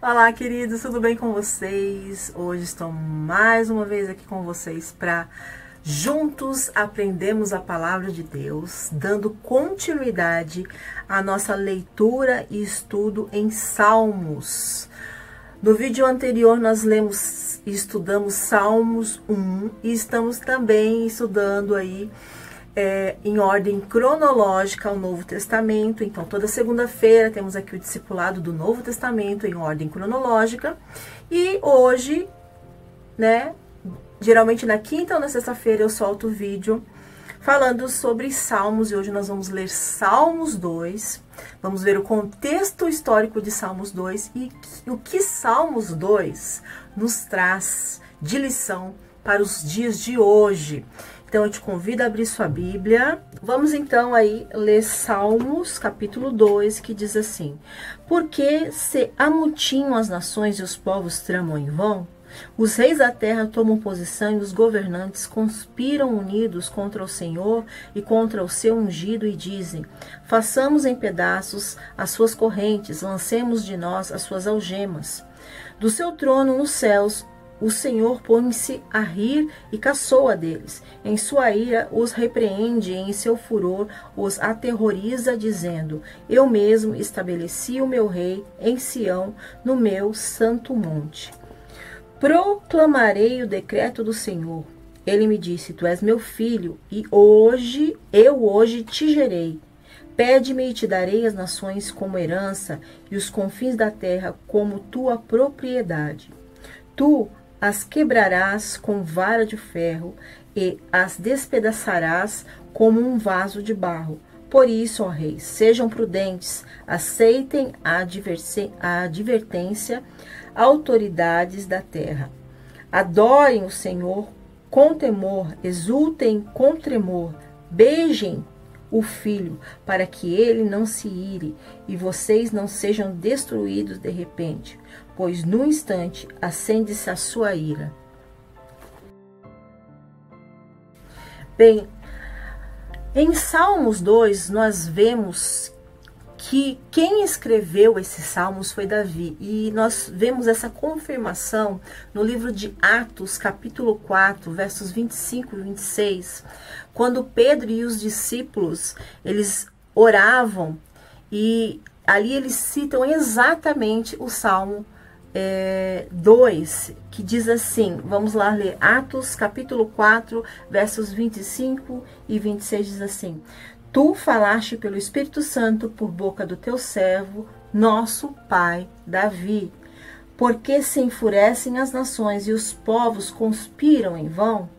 Olá, queridos, tudo bem com vocês? Hoje estou mais uma vez aqui com vocês para juntos aprendermos a palavra de Deus, dando continuidade à nossa leitura e estudo em Salmos. No vídeo anterior nós lemos e estudamos Salmos 1 e estamos também estudando aí em ordem cronológica o Novo Testamento. Então toda segunda-feira temos aqui o discipulado do Novo Testamento em ordem cronológica. E hoje, né, geralmente na quinta ou na sexta-feira eu solto o vídeo falando sobre Salmos. E hoje nós vamos ler Salmos 2. Vamos ver o contexto histórico de Salmos 2 e o que Salmos 2 nos traz de lição para os dias de hoje. Então eu te convido a abrir sua Bíblia. Vamos então aí ler Salmos capítulo 2, que diz assim: Porque se amotinham as nações e os povos tramam em vão? Os reis da terra tomam posição e os governantes conspiram unidos contra o Senhor e contra o seu ungido e dizem: façamos em pedaços as suas correntes, lancemos de nós as suas algemas. Do seu trono nos céus o Senhor põe-se a rir e caçoa deles. Em sua ira os repreende e em seu furor os aterroriza, dizendo: eu mesmo estabeleci o meu rei em Sião, no meu santo monte. Proclamarei o decreto do Senhor. Ele me disse: tu és meu filho, e eu hoje te gerei. Pede-me e te darei as nações como herança, e os confins da terra como tua propriedade. Tu as quebrarás com vara de ferro, e as despedaçarás como um vaso de barro. Por isso, ó reis, sejam prudentes, aceitem a advertência, autoridades da terra. Adorem o Senhor com temor, exultem com tremor, beijem o Filho, para que ele não se ire e vocês não sejam destruídos de repente, pois no instante acende-se a sua ira. Bem, em Salmos 2 nós vemos que quem escreveu esses salmos foi Davi, e nós vemos essa confirmação no livro de Atos, capítulo 4, versos 25 e 26, quando Pedro e os discípulos, eles oravam, e ali eles citam exatamente o Salmo 2, que diz assim, vamos lá ler, Atos, capítulo 4, versos 25 e 26, diz assim: tu falaste pelo Espírito Santo por boca do teu servo, nosso pai Davi. Porque se enfurecem as nações e os povos conspiram em vão?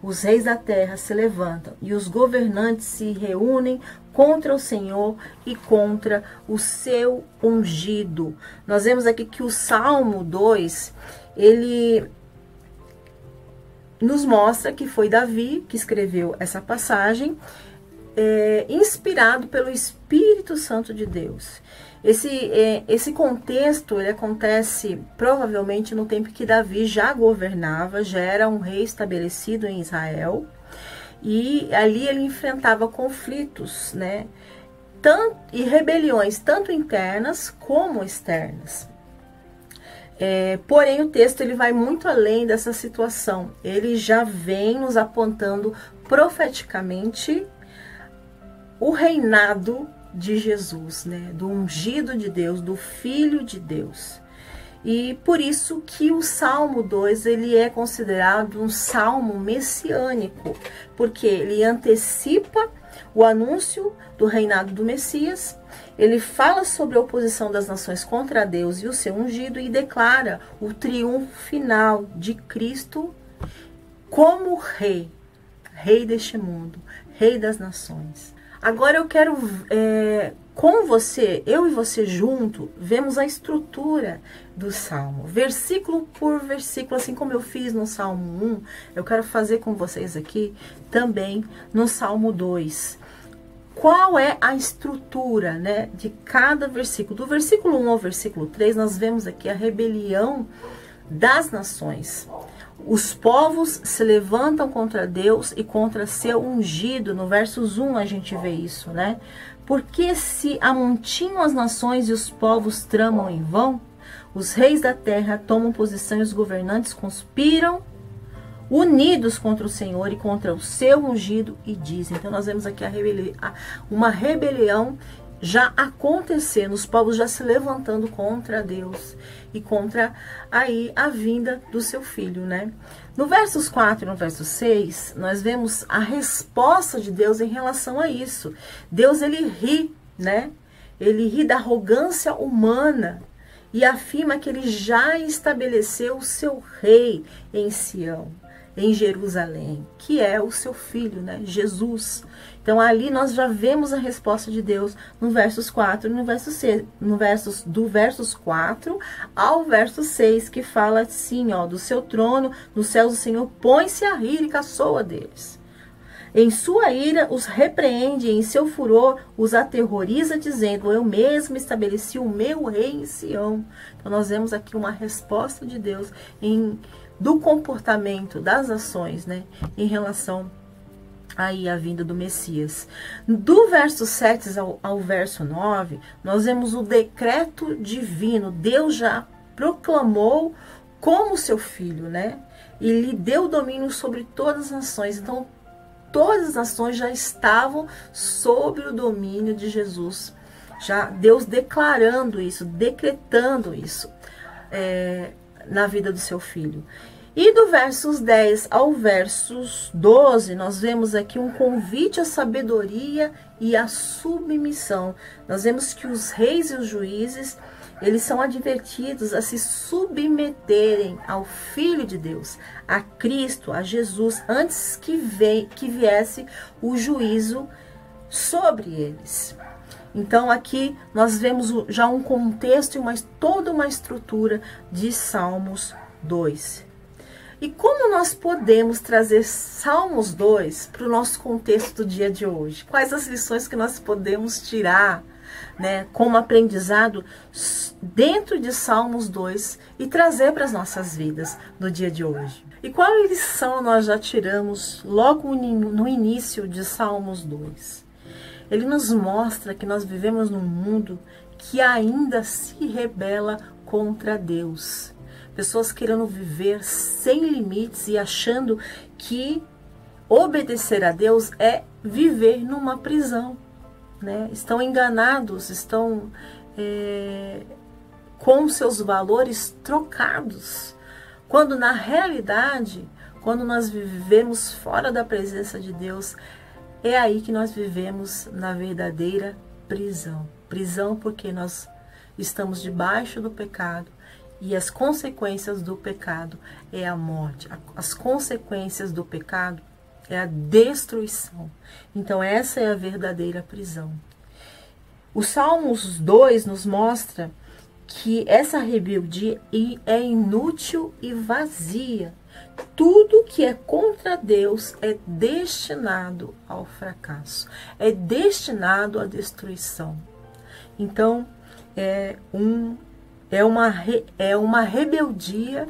Os reis da terra se levantam e os governantes se reúnem contra o Senhor e contra o seu ungido. Nós vemos aqui que o Salmo 2, ele nos mostra que foi Davi que escreveu essa passagem, inspirado pelo Espírito Santo de Deus. Esse contexto ele acontece provavelmente no tempo que Davi já governava, já era um rei estabelecido em Israel, e ali ele enfrentava conflitos, né, e rebeliões, tanto internas como externas. Porém, o texto ele vai muito além dessa situação. Ele já vem nos apontando profeticamente o reinado de Jesus, né? Do ungido de Deus, do Filho de Deus. E por isso que o Salmo 2 ele é considerado um salmo messiânico, porque ele antecipa o anúncio do reinado do Messias, ele fala sobre a oposição das nações contra Deus e o seu ungido e declara o triunfo final de Cristo como rei deste mundo, rei das nações. Agora eu quero, com você, eu e você junto, vemos a estrutura do Salmo, versículo por versículo, assim como eu fiz no Salmo 1, eu quero fazer com vocês aqui também no Salmo 2. Qual é a estrutura, né, de cada versículo? Do versículo 1 ao versículo 3, nós vemos aqui a rebelião das nações. Os povos se levantam contra Deus e contra seu ungido. No versos 1 a gente vê isso, né? Porque se amontinham as nações e os povos tramam em vão? Os reis da terra tomam posição e os governantes conspiram unidos contra o Senhor e contra o seu ungido e dizem. Então nós vemos aqui uma rebelião já acontecendo, os povos já se levantando contra Deus e contra aí a vinda do seu filho, né? No versos 4 e no verso 6, nós vemos a resposta de Deus em relação a isso. Deus, ele ri, né? Ele ri da arrogância humana e afirma que ele já estabeleceu o seu rei em Sião, em Jerusalém, que é o seu filho, né? Jesus. Então ali nós já vemos a resposta de Deus no versos 4 e no verso 6, do versos 4 ao verso 6, que fala assim, ó, do seu trono, nos céus o Senhor põe-se a rir e caçoa deles. Em sua ira os repreende, e em seu furor os aterroriza, dizendo, eu mesmo estabeleci o meu rei em Sião. Então nós vemos aqui uma resposta de Deus do comportamento, das ações, né, em relação aí à vinda do Messias. Do verso 7 ao verso 9, nós vemos o decreto divino. Deus já proclamou como seu filho, né? E lhe deu domínio sobre todas as nações. Então, todas as nações já estavam sob o domínio de Jesus. Já Deus declarando isso, decretando isso na vida do seu filho. E do versos 10 ao versos 12, nós vemos aqui um convite à sabedoria e à submissão. Nós vemos que os reis e os juízes, eles são advertidos a se submeterem ao Filho de Deus, a Cristo, a Jesus, antes que viesse o juízo sobre eles. Então aqui nós vemos já um contexto e toda uma estrutura de Salmos 2. E como nós podemos trazer Salmos 2 para o nosso contexto do dia de hoje? Quais as lições que nós podemos tirar, né, como aprendizado dentro de Salmos 2 e trazer para as nossas vidas no dia de hoje? E qual lição nós já tiramos logo no início de Salmos 2? Ele nos mostra que nós vivemos num mundo que ainda se rebela contra Deus. Pessoas querendo viver sem limites e achando que obedecer a Deus é viver numa prisão, né? Estão enganados, estão com seus valores trocados. Quando na realidade, quando nós vivemos fora da presença de Deus, é aí que nós vivemos na verdadeira prisão. Prisão porque nós estamos debaixo do pecado. E as consequências do pecado é a morte. As consequências do pecado é a destruição. Então essa é a verdadeira prisão. O Salmos 2 nos mostra que essa rebeldia é inútil e vazia. Tudo que é contra Deus é destinado ao fracasso. É destinado à destruição. Então é uma rebeldia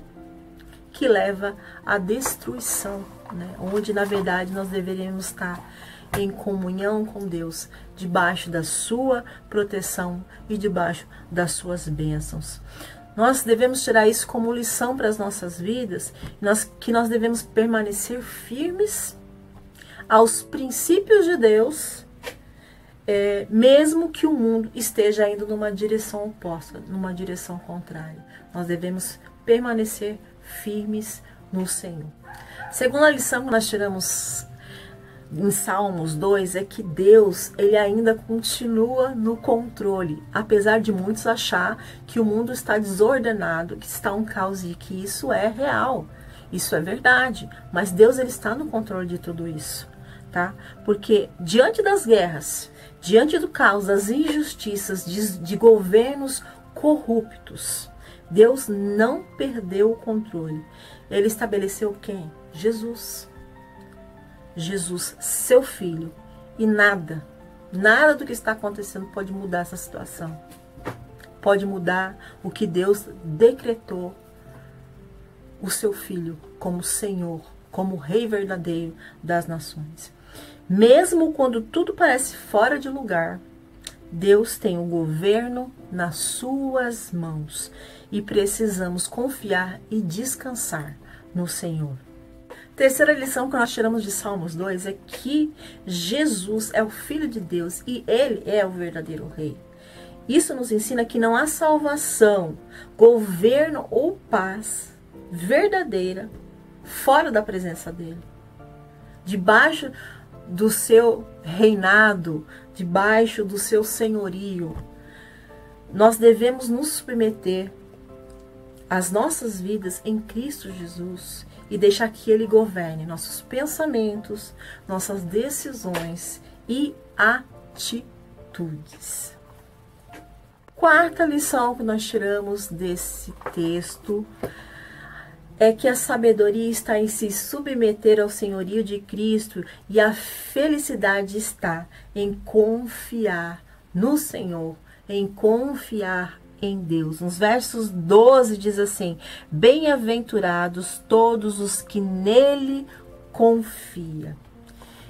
que leva à destruição, né? Onde na verdade nós deveríamos estar em comunhão com Deus, debaixo da sua proteção e debaixo das suas bênçãos. Nós devemos tirar isso como lição para as nossas vidas, que nós devemos permanecer firmes aos princípios de Deus, mesmo que o mundo esteja indo numa direção oposta, numa direção contrária. Nós devemos permanecer firmes no Senhor. Segunda lição que nós tiramos em Salmos 2 é que Deus, ele ainda continua no controle, apesar de muitos achar que o mundo está desordenado, que está um caos, e que isso é real, isso é verdade, mas Deus, ele está no controle de tudo isso, tá? Porque diante das guerras, diante do caos, das injustiças, de governos corruptos, Deus não perdeu o controle. Ele estabeleceu quem? Jesus. Jesus, seu filho. E nada do que está acontecendo pode mudar essa situação. Pode mudar o que Deus decretou, o seu filho como Senhor, como Rei verdadeiro das nações. Mesmo quando tudo parece fora de lugar, Deus tem o governo nas suas mãos e precisamos confiar e descansar no Senhor. Terceira lição que nós tiramos de Salmos 2 é que Jesus é o Filho de Deus e Ele é o verdadeiro Rei. Isso nos ensina que não há salvação, governo ou paz verdadeira fora da presença dEle. Debaixo do seu reinado, debaixo do seu senhorio, nós devemos nos submeter às nossas vidas em Cristo Jesus e deixar que Ele governe nossos pensamentos, nossas decisões e atitudes. Quarta lição que nós tiramos desse texto é que a sabedoria está em se submeter ao senhorio de Cristo e a felicidade está em confiar no Senhor, em confiar em Deus. Nos versos 12 diz assim: bem-aventurados todos os que nele confiam.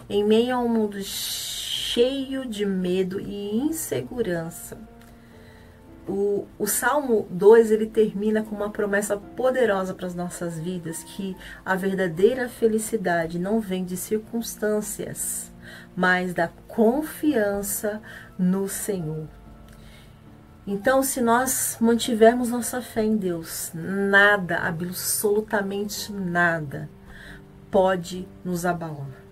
Em meio a um mundo cheio de medo e insegurança, o Salmo 2, ele termina com uma promessa poderosa para as nossas vidas, que a verdadeira felicidade não vem de circunstâncias, mas da confiança no Senhor. Então, se nós mantivermos nossa fé em Deus, nada, absolutamente nada, pode nos abalar.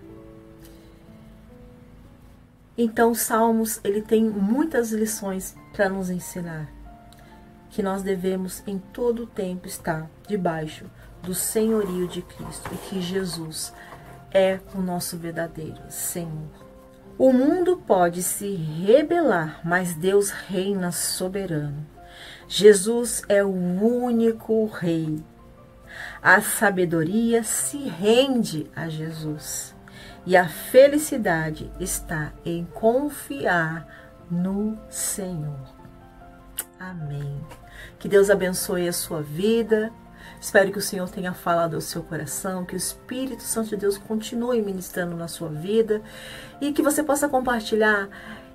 Então, os Salmos, ele tem muitas lições para nos ensinar, que nós devemos em todo o tempo estar debaixo do senhorio de Cristo e que Jesus é o nosso verdadeiro Senhor. O mundo pode se rebelar, mas Deus reina soberano. Jesus é o único Rei. A sabedoria se rende a Jesus. E a felicidade está em confiar no Senhor. Amém. Que Deus abençoe a sua vida. Espero que o Senhor tenha falado ao seu coração, que o Espírito Santo de Deus continue ministrando na sua vida e que você possa compartilhar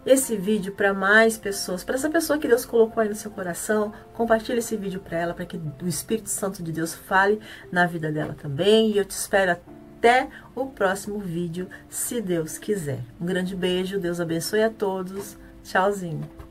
esse vídeo para mais pessoas. Para essa pessoa que Deus colocou aí no seu coração, compartilhe esse vídeo para ela, para que o Espírito Santo de Deus fale na vida dela também. E eu te espero até o próximo vídeo, se Deus quiser. Um grande beijo, Deus abençoe a todos. Tchauzinho.